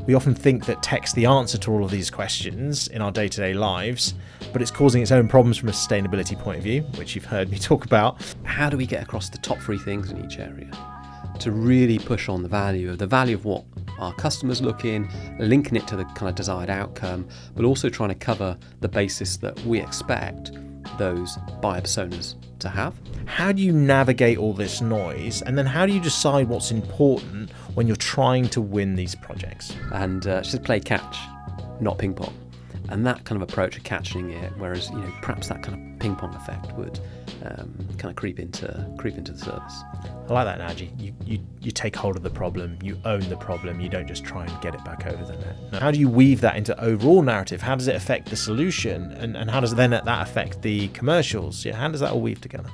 We often think that tech's the answer to all of these questions in our day-to-day lives, but it's causing its own problems from a sustainability point of view, which you've heard me talk about. How do we get across the top three things in each area to really push on the value of what our customers look in, linking it to the kind of desired outcome, but also trying to cover the basis that we expect those buyer personas to have? How do you navigate all this noise, and then how do you decide what's important when you're trying to win these projects? And just play catch, not ping pong. And that kind of approach of catching it, whereas perhaps that kind of ping pong effect would kind of creep into the service. I like that analogy. You take hold of the problem, you own the problem, you don't just try and get it back over the net. Now, how do you weave that into overall narrative? How does it affect the solution, and how does then that affect the commercials? Yeah, how does that all weave together?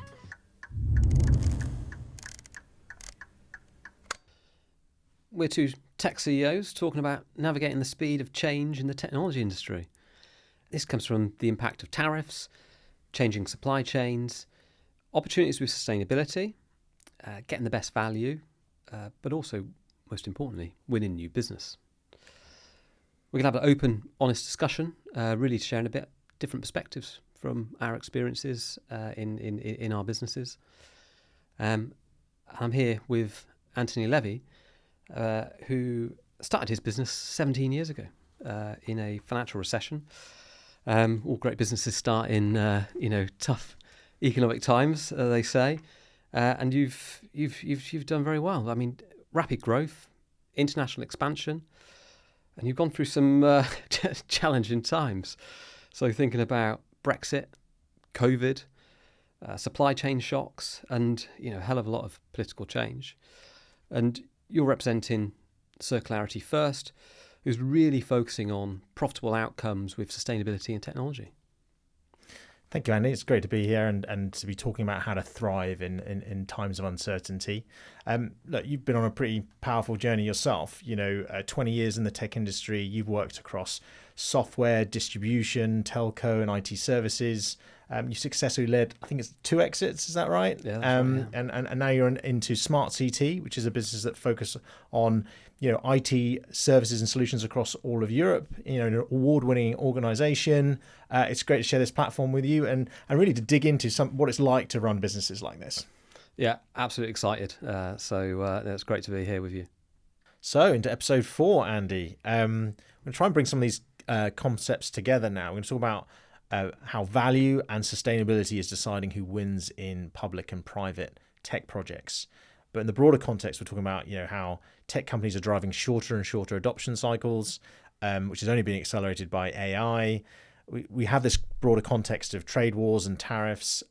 We're two tech CEOs talking about navigating the speed of change in the technology industry. This comes from the impact of tariffs, changing supply chains, opportunities with sustainability, getting the best value, but also, most importantly, winning new business. We're going to have an open, honest discussion, really sharing a bit different perspectives from our experiences in our businesses. I'm here with Anthony Levy, who started his business 17 years ago in a financial recession. All great businesses start in tough economic times, they say, and you've done very well. I mean, rapid growth, international expansion, and you've gone through some challenging times. So thinking about Brexit, COVID, supply chain shocks, and a hell of a lot of political change. And you're representing Circularity First, who's really focusing on profitable outcomes with sustainability and technology. Thank you, Andy. It's great to be here and to be talking about how to thrive in times of uncertainty. Look, you've been on a pretty powerful journey yourself. 20 years in the tech industry, you've worked across software, distribution, telco, and IT services. You successfully led, I think it's 2 exits, is that right? Yeah, that's right, yeah. And now you're into SmartCT, which is a business that focuses on IT services and solutions across all of Europe. An award-winning organization. It's great to share this platform with you and really to dig into what it's like to run businesses like this. Yeah, absolutely excited. So it's great to be here with you. So into episode 4, Andy. I'm going to try and bring some of these concepts together now. We're going to talk about how value and sustainability is deciding who wins in public and private tech projects. But in the broader context, we're talking about how tech companies are driving shorter and shorter adoption cycles, which is only being accelerated by AI. We have this broader context of trade wars and tariffs.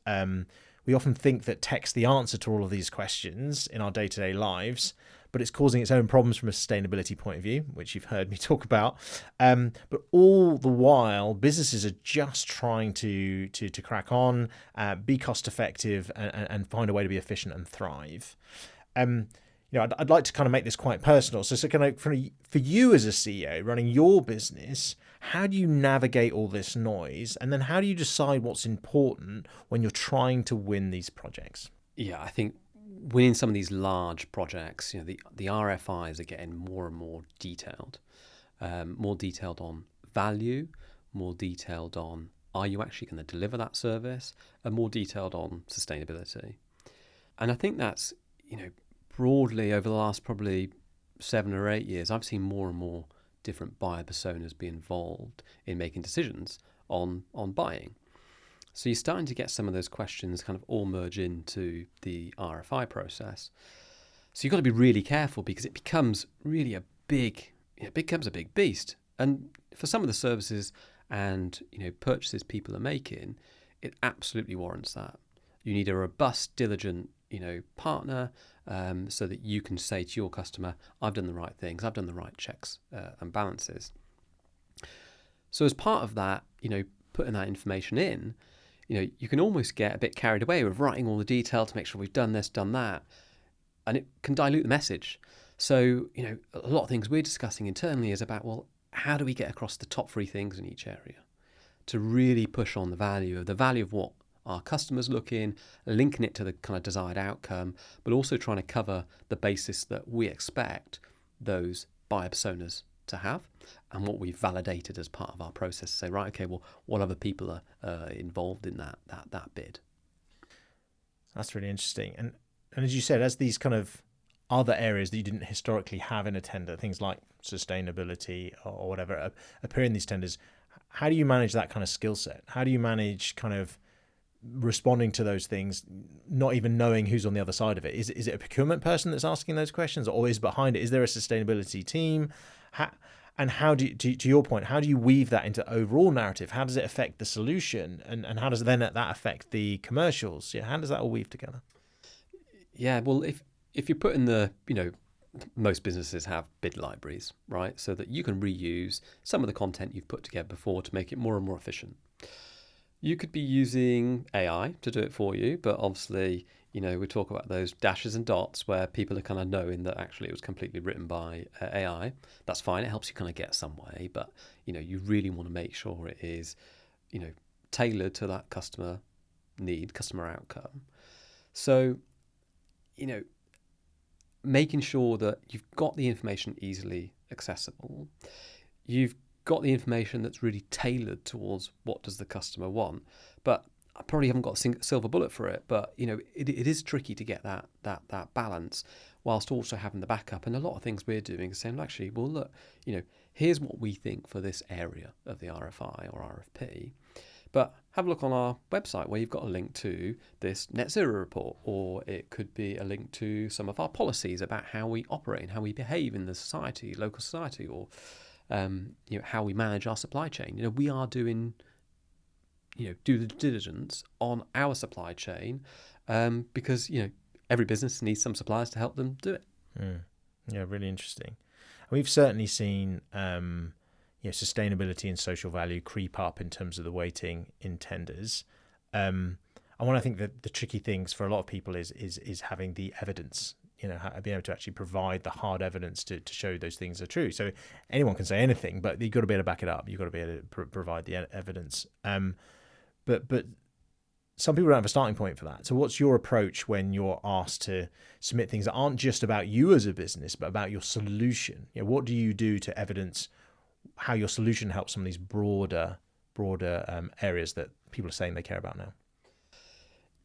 We often think that tech's the answer to all of these questions in our day-to-day lives, but it's causing its own problems from a sustainability point of view, which you've heard me talk about. But all the while, businesses are just trying to crack on, be cost effective, and find a way to be efficient and thrive. I'd like to kind of make this quite personal. So kind of for you as a CEO running your business, how do you navigate all this noise, and then how do you decide what's important when you're trying to win these projects? Yeah, I think winning some of these large projects, the RFIs are getting more and more detailed on value, more detailed on are you actually going to deliver that service, and more detailed on sustainability. And I think that's, broadly over the last probably 7 or 8 years, I've seen more and more different buyer personas be involved in making decisions on buying. So you're starting to get some of those questions kind of all merge into the RFI process. So you've got to be really careful because it becomes really a big beast. And for some of the services and purchases people are making, it absolutely warrants that. You need a robust, diligent partner, so that you can say to your customer, I've done the right things, I've done the right checks and balances. So as part of that, putting that information in, you can almost get a bit carried away with writing all the detail to make sure we've done this, done that, and it can dilute the message. So, a lot of things we're discussing internally is about, well, how do we get across the top 3 things in each area to really push on the value of what our customers look in, linking it to the kind of desired outcome, but also trying to cover the basis that we expect those buyer personas to have, and what we've validated as part of our process to say, right, okay, well, what other people are involved in that bid. That's really interesting. And as you said, as these kind of other areas that you didn't historically have in a tender, things like sustainability or whatever, appear in these tenders, how do you manage that kind of skill set? How do you manage kind of responding to those things, not even knowing who's on the other side of it? Is it a procurement person that's asking those questions, or is behind it? Is there a sustainability team? How do you, to your point, how do you weave that into overall narrative? How does it affect the solution, and how does then that affect the commercials? Yeah, how does that all weave together? Yeah, well, if you put in most businesses have bid libraries, right? So that you can reuse some of the content you've put together before to make it more and more efficient. You could be using AI to do it for you, but obviously, we talk about those dashes and dots where people are kind of knowing that actually it was completely written by AI. That's fine. It helps you kind of get some way, but, you really want to make sure it is, tailored to that customer need, customer outcome. So, making sure that you've got the information easily accessible, you've got the information that's really tailored towards what does the customer want. But I probably haven't got a silver bullet for it, but it is tricky to get that balance whilst also having the backup. And a lot of things we're doing is saying, well, actually, well, look, here's what we think for this area of the RFI or RFP. But have a look on our website where you've got a link to this net zero report, or it could be a link to some of our policies about how we operate and how we behave in the society, local society, or how we manage our supply chain. We are doing, due diligence on our supply chain because, every business needs some suppliers to help them do it. Yeah, really interesting. We've certainly seen sustainability and social value creep up in terms of the weighting in tenders. And one, I think that the tricky things for a lot of people is having the evidence, being able to actually provide the hard evidence to show those things are true. So anyone can say anything, but you've got to be able to back it up. You've got to be able to provide the evidence. But some people don't have a starting point for that. So what's your approach when you're asked to submit things that aren't just about you as a business, but about your solution? What do you do to evidence how your solution helps some of these broader areas that people are saying they care about now?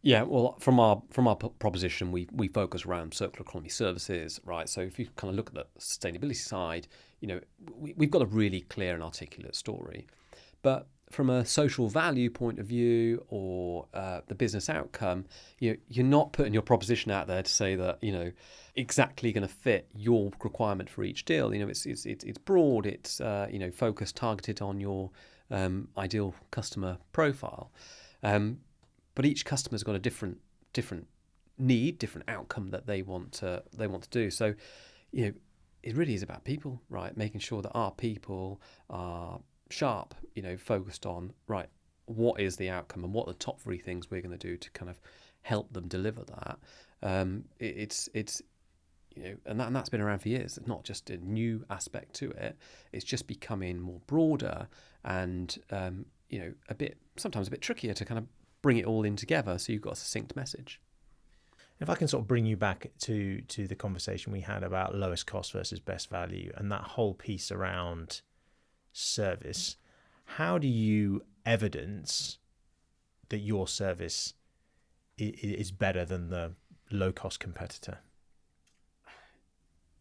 Yeah, well, from our proposition, we focus around circular economy services, right? So if you kind of look at the sustainability side, we've got a really clear and articulate story. But from a social value point of view or the business outcome, you're not putting your proposition out there to say that exactly going to fit your requirement for each deal. It's broad, it's focused, targeted on your ideal customer profile. But each customer's got a different need, different outcome that they want to do. So, it really is about people, right? Making sure that our people are sharp, focused on, right, what is the outcome and what are the top 3 things we're going to do to kind of help them deliver that. It's and that's been around for years. It's not just a new aspect to it. It's just becoming more broader and sometimes a bit trickier to kind of bring it all in together so you've got a succinct message. If I can sort of bring you back to the conversation we had about lowest cost versus best value and that whole piece around service, how do you evidence that your service is better than the low cost competitor?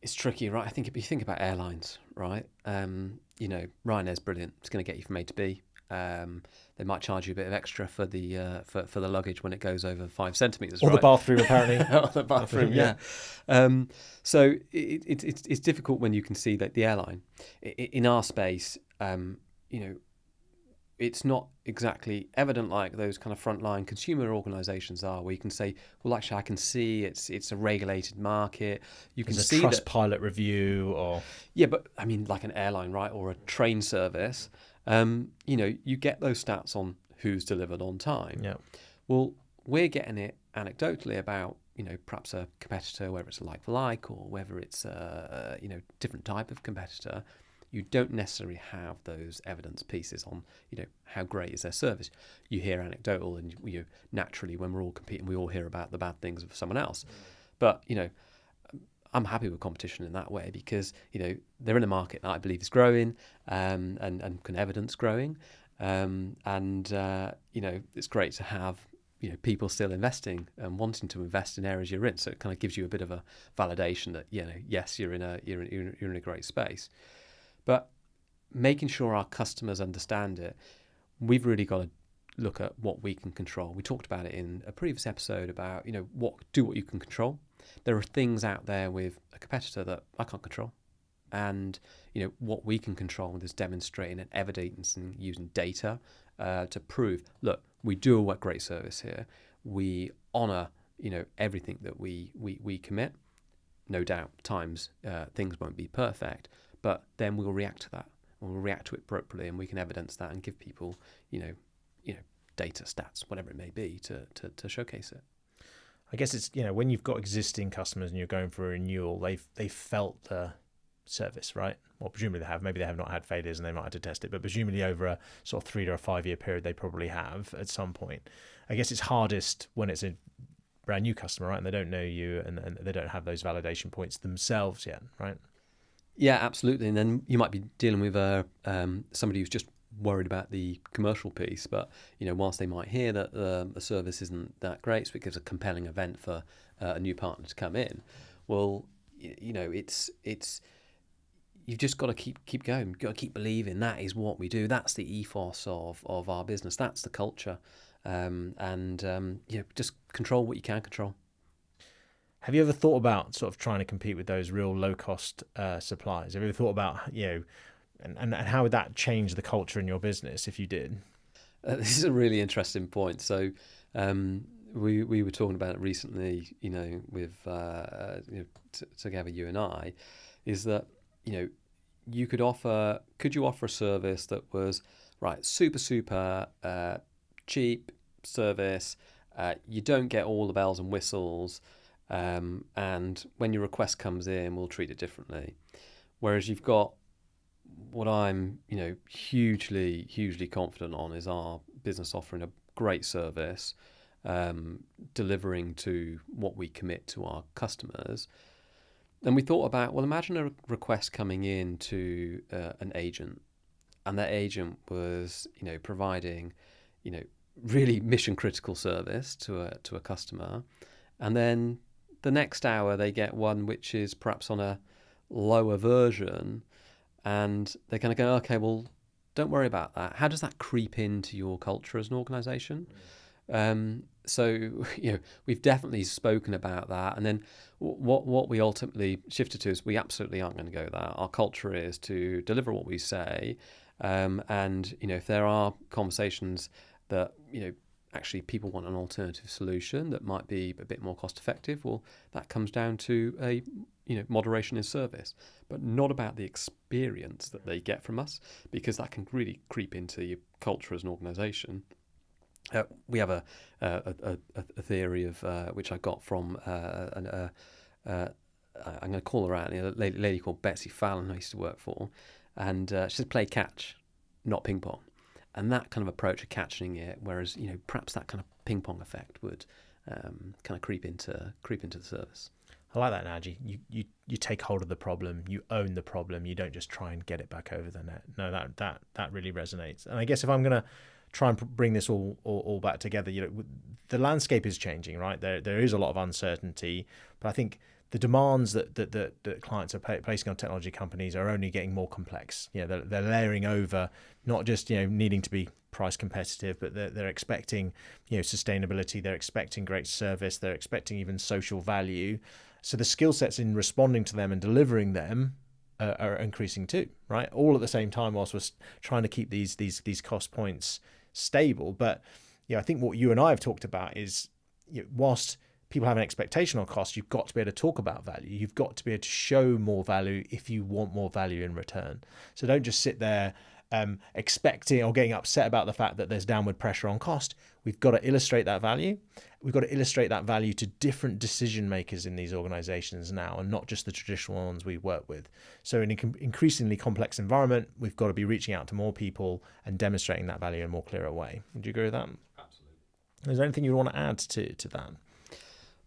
It's tricky, right? I think if you think about airlines, right? Ryanair's brilliant. It's going to get you from A to B. They might charge you a bit of extra for the for the luggage when it goes over 5 centimeters, or right? the bathroom, apparently. Or the bathroom, yeah. So it's difficult when you can see that the airline in our space, it's not exactly evident like those kind of frontline consumer organisations are, where you can say, well, actually, I can see it's a regulated market. You can see There's a Trustpilot review, or but I mean, like an airline, right, or a train service. You get those stats on who's delivered on time. Yeah. Well, we're getting it anecdotally about perhaps a competitor, whether it's a like for like or whether it's a different type of competitor. You don't necessarily have those evidence pieces on, how great is their service. You hear anecdotal, and naturally when we're all competing, we all hear about the bad things of someone else. But, I'm happy with competition in that way, because they're in a market that I believe is growing, and can evidence growing, it's great to have people still investing and wanting to invest in areas you're in. So it kind of gives you a bit of a validation that yes, you're in a great space. But making sure our customers understand it, we've really got to look at what we can control. We talked about it in a previous episode about what you can control. There are things out there with a competitor that I can't control, and what we can control is demonstrating and evidence and using data to prove, look, we do a great service here. We honour everything that we commit. No doubt, times things won't be perfect, but then we'll react to that. We'll react to it appropriately, and we can evidence that and give people data, stats, whatever it may be, to showcase it. I guess it's when you've got existing customers and you're going for a renewal, they've felt the service, right? Well, presumably they have. Maybe they have not had failures and they might have to test it, but presumably over a sort of 3 to 5 year period, they probably have at some point. I guess it's hardest when it's a brand new customer, right? And they don't know you, and they don't have those validation points themselves yet, right? Yeah, absolutely. And then you might be dealing with somebody who's just worried about the commercial piece, but whilst they might hear that the service isn't that great, so it gives a compelling event for a new partner to come in. Well, it's you've just got to keep going. You've got to keep believing that is what we do. That's the ethos of our business. That's the culture, just control what you can control. Have you ever thought about sort of trying to compete with those real low cost suppliers? Have you ever thought about and how would that change the culture in your business if you did? This is a really interesting point. So we were talking about it recently, with together, you and I, is that could you offer a service that was super cheap service, you don't get all the bells and whistles, and when your request comes in, we'll treat it differently. Whereas you've got what I'm, hugely confident on is our business offering a great service, delivering to what we commit to our customers. And we thought about, well, imagine a request coming in to an agent, and that agent was, providing, really mission critical service to a customer, and then the next hour they get one which is perhaps on a lower version, and they're going to go, okay, well, don't worry about that. How does that creep into your culture as an organisation? So we've definitely spoken about that, and then what we ultimately shifted to is we absolutely aren't going to go there. Our culture is to deliver what we say, and if there are conversations that actually people want an alternative solution that might be a bit more cost effective, well, that comes down to a moderation in service, but not about the experience that they get from us, because that can really creep into your culture as an organisation. We have a theory of which I got from I'm going to call her out, a lady called Betsy Fallon I used to work for, and she said play catch, not ping pong, and that kind of approach of catching it, whereas perhaps that kind of ping pong effect would kind of creep into the service. I like that analogy. You take hold of the problem, you own the problem, you don't just try and get it back over the net. No, that really resonates. And I guess if I'm going to try and bring this all back together, the landscape is changing, right? There is a lot of uncertainty, but I think the demands that clients are placing on technology companies are only getting more complex. They're layering over not just needing to be price competitive, but they're expecting sustainability, they're expecting great service, they're expecting even social value. So the skill sets in responding to them and delivering them are increasing too, right? All at the same time, whilst we're trying to keep these cost points stable. But I think what you and I have talked about is, whilst people have an expectation on cost, you've got to be able to talk about value. You've got to be able to show more value if you want more value in return. So don't just sit there expecting or getting upset about the fact that there's downward pressure on cost. We've got to illustrate that value. We've got to illustrate that value to different decision makers in these organizations now, and not just the traditional ones we work with. So in an increasingly complex environment, we've got to be reaching out to more people and demonstrating that value in a more clearer way. Would you agree with that? Absolutely. Is there anything you want to add to that?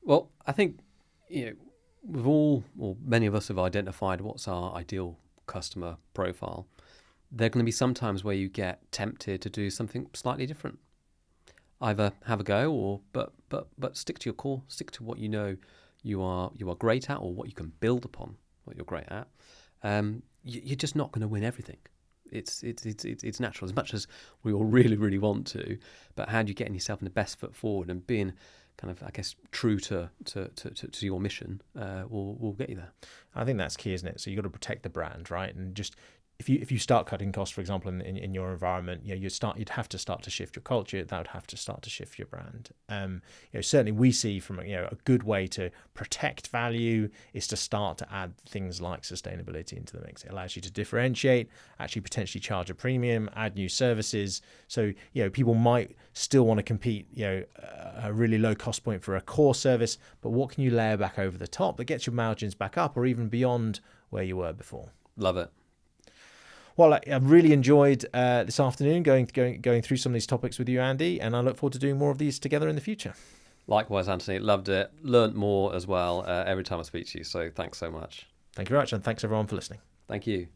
Well, I think we've all, or many of us have identified what's our ideal customer profile. There are going to be some times where you get tempted to do something slightly different. Either have a go, or but stick to your core, stick to what you know you are great at, or what you can build upon what you're great at. You're just not going to win everything. It's natural, as much as we all really want to. But how do you getting yourself in the best foot forward and being kind of, I guess, true to your mission will get you there. I think that's key, isn't it? So you've got to protect the brand, right? And just if you start cutting costs, for example, in your environment, you'd have to start to shift your culture. That would have to start to shift your brand. Certainly we see from a good way to protect value is to start to add things like sustainability into the mix. It allows you to differentiate, actually potentially charge a premium, add new services. So people might still want to compete, a really low cost point for a core service, but what can you layer back over the top that gets your margins back up or even beyond where you were before? Love it. Well, I've really enjoyed this afternoon going through some of these topics with you, Andy, and I look forward to doing more of these together in the future. Likewise, Anthony. Loved it. Learned more as well every time I speak to you. So thanks so much. Thank you very much, and thanks everyone for listening. Thank you.